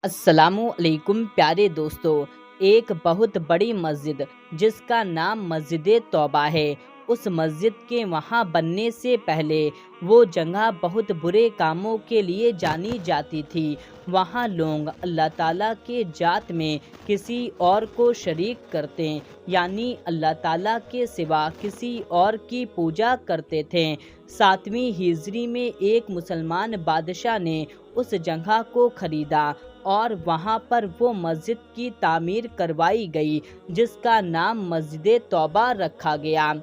अस्सलामु अलैकुम प्यारे दोस्तों। एक बहुत बड़ी मस्जिद जिसका नाम मस्जिद तौबा है, उस मस्जिद के वहाँ बनने से पहले वो जगह बहुत बुरे कामों के लिए जानी जाती थी। वहाँ लोग अल्लाह ताला के जात में किसी और को शरीक करते, यानी अल्लाह ताला के सिवा किसी और की पूजा करते थे। 7वीं हिजरी में एक मुसलमान बादशाह ने उस जगह को खरीदा और वहाँ पर वो मस्जिद की तामीर करवाई गई, जिसका नाम मस्जिद तौबा रखा गया।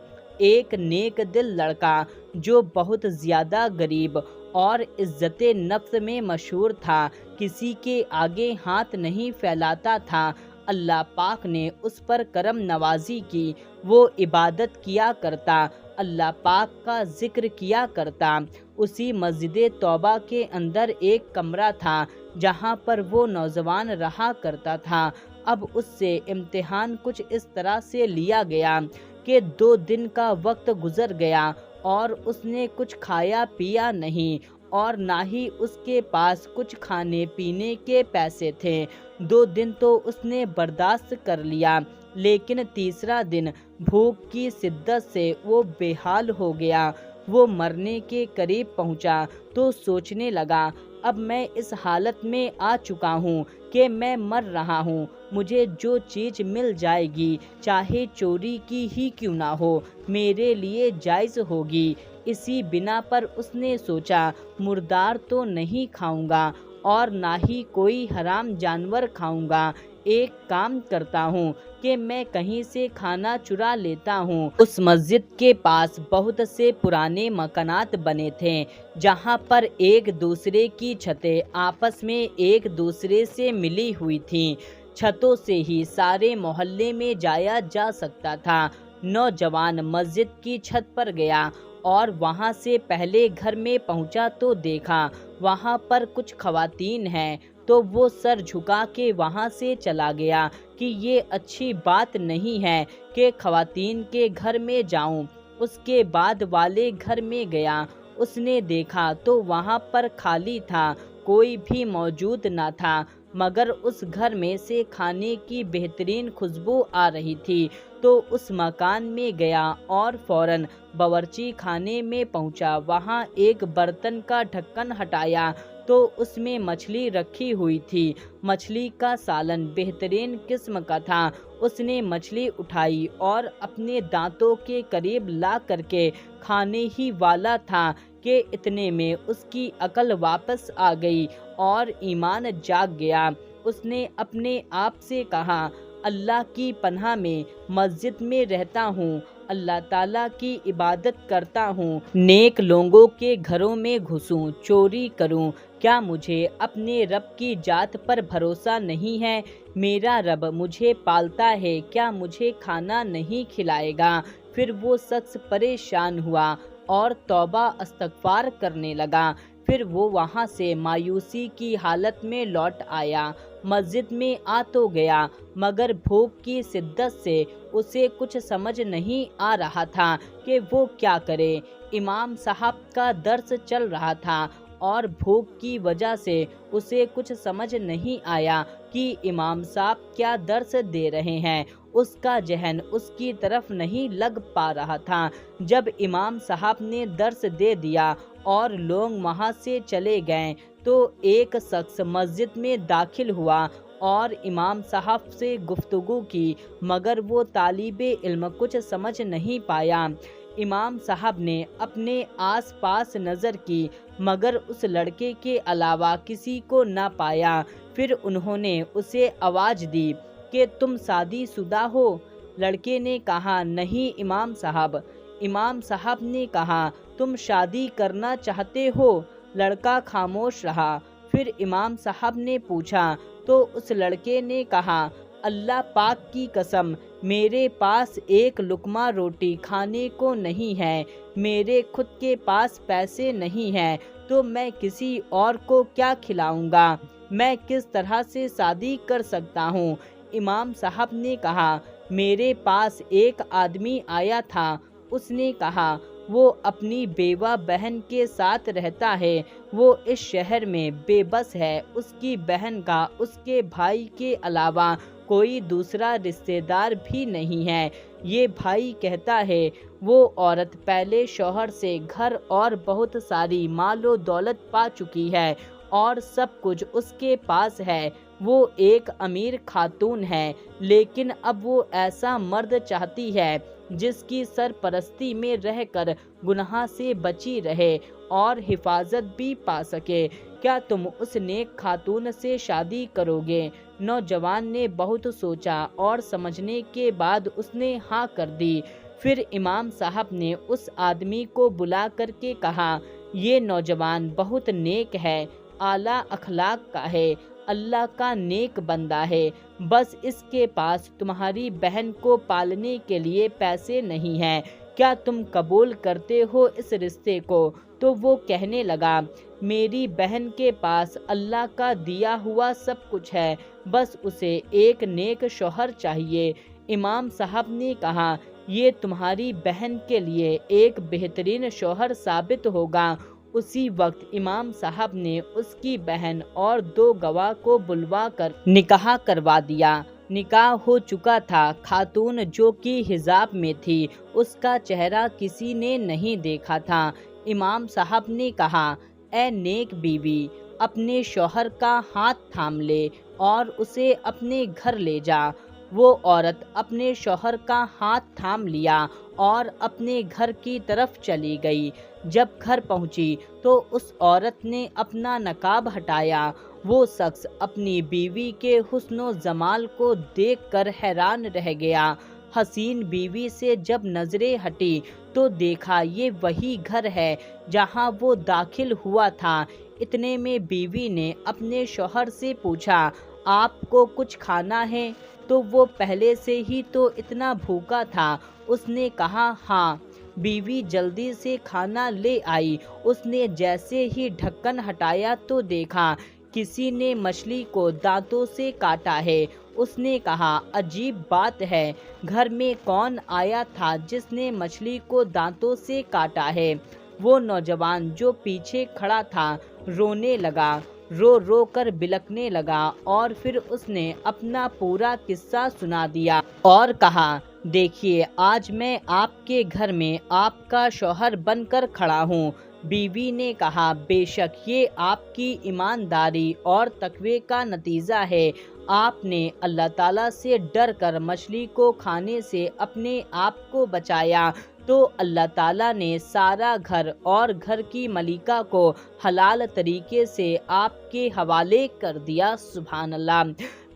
एक नेक दिल लड़का जो बहुत ज़्यादा गरीब और इज्जत नफ्स में मशहूर था, किसी के आगे हाथ नहीं फैलाता था, अल्लाह पाक ने उस पर करम नवाजी की। वो इबादत किया करता, अल्लाह पाक का जिक्र किया करता। उसी मस्जिद तौबा के अंदर एक कमरा था जहाँ पर वो नौजवान रहा करता था। अब उससे इम्तिहान कुछ इस तरह से लिया गया कि 2 दिन का वक्त गुजर गया और उसने कुछ खाया पिया नहीं और ना ही उसके पास कुछ खाने पीने के पैसे थे। 2 दिन तो उसने बर्दाश्त कर लिया, लेकिन तीसरा दिन भूख की शिद्दत से वो बेहाल हो गया। वो मरने के करीब पहुंचा तो सोचने लगा, अब मैं इस हालत में आ चुका हूँ कि मैं मर रहा हूँ। मुझे जो चीज़ मिल जाएगी, चाहे चोरी की ही क्यों ना हो, मेरे लिए जायज़ होगी। इसी बिना पर उसने सोचा, मुर्दार तो नहीं खाऊंगा और ना ही कोई हराम जानवर खाऊंगा। एक काम करता हूँ कि मैं कहीं से खाना चुरा लेता हूँ। उस मस्जिद के पास बहुत से पुराने मकानात बने थे, जहाँ पर एक दूसरे की छतें आपस में एक दूसरे से मिली हुई थीं। छतों से ही सारे मोहल्ले में जाया जा सकता था। नौजवान मस्जिद की छत पर गया और वहाँ से पहले घर में पहुँचा तो देखा वहाँ पर कुछ खवातीन हैं, तो वो सर झुका के वहाँ से चला गया कि ये अच्छी बात नहीं है कि खवातीन के घर में जाऊं। उसके बाद वाले घर में गया, उसने देखा तो वहाँ पर खाली था, कोई भी मौजूद ना था, मगर उस घर में से खाने की बेहतरीन खुशबू आ रही थी। तो उस मकान में गया और फौरन बावर्ची खाने में पहुंचा। वहां एक बर्तन का ढक्कन हटाया तो उसमें मछली रखी हुई थी। मछली का सालन बेहतरीन किस्म का था। उसने मछली उठाई और अपने दांतों के करीब ला करके खाने ही वाला था कि इतने में उसकी अकल वापस आ गई और ईमान जाग गया। उसने अपने आप से कहा, अल्लाह की पनाह में मस्जिद में रहता हूँ, अल्लाह ताला की इबादत करता हूँ, नेक लोगों के घरों में घुसूं, चोरी करूँ, क्या मुझे अपने रब की जात पर भरोसा नहीं है? मेरा रब मुझे पालता है, क्या मुझे खाना नहीं खिलाएगा? फिर वो शख्स परेशान हुआ और तौबा इस्तगफार करने लगा। फिर वो वहाँ से मायूसी की हालत में लौट आया। मस्जिद में आ तो गया, मगर भूख की शिद्दत से उसे कुछ समझ नहीं आ रहा था कि वो क्या करे। इमाम साहब का दर्स चल रहा था और भूख की वजह से उसे कुछ समझ नहीं आया कि इमाम साहब क्या दर्स दे रहे हैं। उसका जहन उसकी तरफ नहीं लग पा रहा था। जब इमाम साहब ने दर्स दे दिया और लोग वहाँ से चले गए तो एक शख्स मस्जिद में दाखिल हुआ और इमाम साहब से गुफ्तगू की, मगर वो तालिबे इल्म कुछ समझ नहीं पाया। इमाम साहब ने अपने आस पास नज़र की, मगर उस लड़के के अलावा किसी को ना पाया। फिर उन्होंने उसे आवाज़ दी कि तुम शादीशुदा हो? लड़के ने कहा, नहीं इमाम साहब। इमाम साहब ने कहा, तुम शादी करना चाहते हो? लड़का खामोश रहा। फिर इमाम साहब ने पूछा तो उस लड़के ने कहा, अल्लाह पाक की कसम, मेरे पास एक लुकमा रोटी खाने को नहीं है, मेरे खुद के पास पैसे नहीं हैं, तो मैं किसी और को क्या खिलाऊंगा? मैं किस तरह से शादी कर सकता हूँ? इमाम साहब ने कहा, मेरे पास एक आदमी आया था, उसने कहा, وہ اپنی بیوہ بہن کے ساتھ رہتا ہے۔ وہ اس شہر میں بے بس ہے۔ اس کی بہن کا اس کے بھائی کے علاوہ کوئی دوسرا رشتہ دار بھی نہیں ہے۔ یہ بھائی کہتا ہے وہ عورت پہلے شوہر سے گھر اور بہت ساری مال و دولت پا چکی ہے اور سب کچھ اس کے پاس ہے۔ وہ ایک امیر خاتون ہے، لیکن اب وہ ایسا مرد چاہتی ہے جس کی سرپرستی میں رہ کر گناہ سے بچی رہے اور حفاظت بھی پا سکے۔ کیا تم اس نیک خاتون سے شادی کرو گے؟ نوجوان نے بہت سوچا اور سمجھنے کے بعد اس نے ہاں کر دی۔ پھر امام صاحب نے اس آدمی کو بلا کر کے کہا، یہ نوجوان بہت نیک ہے، اعلیٰ اخلاق کا ہے، اللہ کا نیک بندہ ہے، بس اس کے پاس تمہاری بہن کو پالنے کے لیے پیسے نہیں ہیں۔ کیا تم قبول کرتے ہو اس رشتے کو؟ تو وہ کہنے لگا، میری بہن کے پاس اللہ کا دیا ہوا سب کچھ ہے، بس اسے ایک نیک شوہر چاہیے۔ امام صاحب نے کہا، یہ تمہاری بہن کے لیے ایک بہترین شوہر ثابت ہوگا۔ اسی وقت امام صاحب نے اس کی بہن اور 2 گواہ کو بلوا کر نکاح کروا دیا۔ نکاح ہو چکا تھا۔ خاتون جو کہ حجاب میں تھی، اس کا چہرہ کسی نے نہیں دیکھا تھا۔ امام صاحب نے کہا، اے نیک بیوی، اپنے شوہر کا ہاتھ تھام لے اور اسے اپنے گھر لے جا۔ وہ عورت اپنے شوہر کا ہاتھ تھام لیا اور اپنے گھر کی طرف چلی گئی۔ جب گھر پہنچی تو اس عورت نے اپنا نقاب ہٹایا۔ وہ شخص اپنی بیوی کے حسن و جمال کو دیکھ کر حیران رہ گیا۔ حسین بیوی سے جب نظریں ہٹی تو دیکھا یہ وہی گھر ہے جہاں وہ داخل ہوا تھا۔ اتنے میں بیوی نے اپنے شوہر سے پوچھا، آپ کو کچھ کھانا ہے؟ تو وہ پہلے سے ہی تو اتنا بھوکا تھا۔ اس نے کہا، ہاں۔ بیوی جلدی سے کھانا لے آئی۔ اس نے جیسے ہی ڈھکن ہٹایا تو دیکھا کسی نے مچھلی کو دانتوں سے کاٹا ہے۔ اس نے کہا، عجیب بات ہے، گھر میں کون آیا تھا جس نے مچھلی کو دانتوں سے کاٹا ہے؟ وہ نوجوان جو پیچھے کھڑا تھا رونے لگا، رو رو کر بلکنے لگا اور پھر اس نے اپنا پورا قصہ سنا دیا اور کہا، دیکھیے آج میں آپ کے گھر میں آپ کا شوہر بن کر کھڑا ہوں۔ بیوی نے کہا، بے شک یہ آپ کی ایمانداری اور تقوی کا نتیجہ ہے۔ آپ نے اللہ تعالیٰ سے ڈر کر مچھلی کو کھانے سے اپنے آپ کو بچایا تو اللہ تعالیٰ نے سارا گھر اور گھر کی ملکہ کو حلال طریقے سے آپ کے حوالے کر دیا۔ سبحان اللہ۔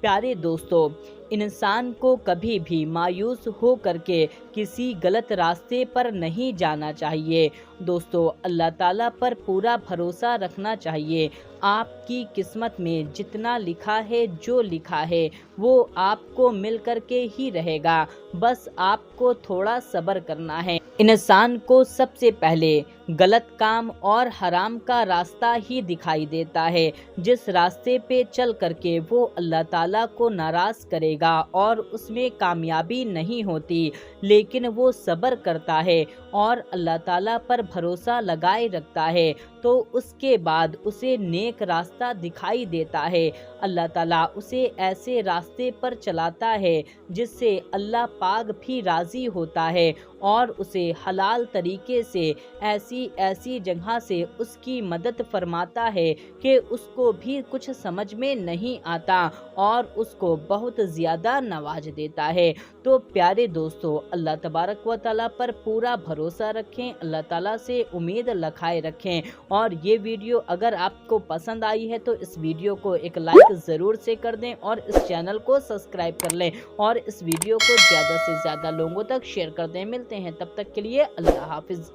پیارے دوستو، انسان کو کبھی بھی مایوس ہو کر کے کسی غلط راستے پر نہیں جانا چاہیے۔ دوستو، اللہ تعالیٰ پر پورا بھروسہ رکھنا چاہیے۔ آپ کی قسمت میں جتنا لکھا ہے، جو لکھا ہے وہ آپ کو مل کر کے ہی رہے گا، بس آپ کو تھوڑا صبر کرنا ہے۔ انسان کو سب سے پہلے غلط کام اور حرام کا راستہ ہی دکھائی دیتا ہے، جس راستے پہ چل کر کے وہ اللہ تعالیٰ کو ناراض کرے گا اور اس میں کامیابی نہیں ہوتی، لیکن وہ صبر کرتا ہے اور اللہ تعالیٰ پر بھروسہ لگائے رکھتا ہے تو اس کے بعد اسے نیک راستہ دکھائی دیتا ہے۔ اللہ تعالیٰ اسے ایسے راستے پر چلاتا ہے جس سے اللہ پاک بھی راضی ہوتا ہے اور اسے حلال طریقے سے ایسی جگہ سے اس کی مدد فرماتا ہے کہ اس کو بھی کچھ سمجھ میں نہیں آتا اور اس کو بہت زیادہ نواز دیتا ہے۔ تو پیارے دوستو، اللہ تبارک و تعالیٰ پر پورا بھروسہ رکھیں، اللہ تعالیٰ سے امید لگائے رکھیں، اور یہ ویڈیو اگر آپ کو پسند آئی ہے تو اس ویڈیو کو ایک لائک ضرور سے کر دیں اور اس چینل کو سبسکرائب کر لیں اور اس ویڈیو کو زیادہ سے زیادہ لوگوں تک شیئر کر دیں۔ ملتے ہیں تب تک کے لیے، اللہ حافظ۔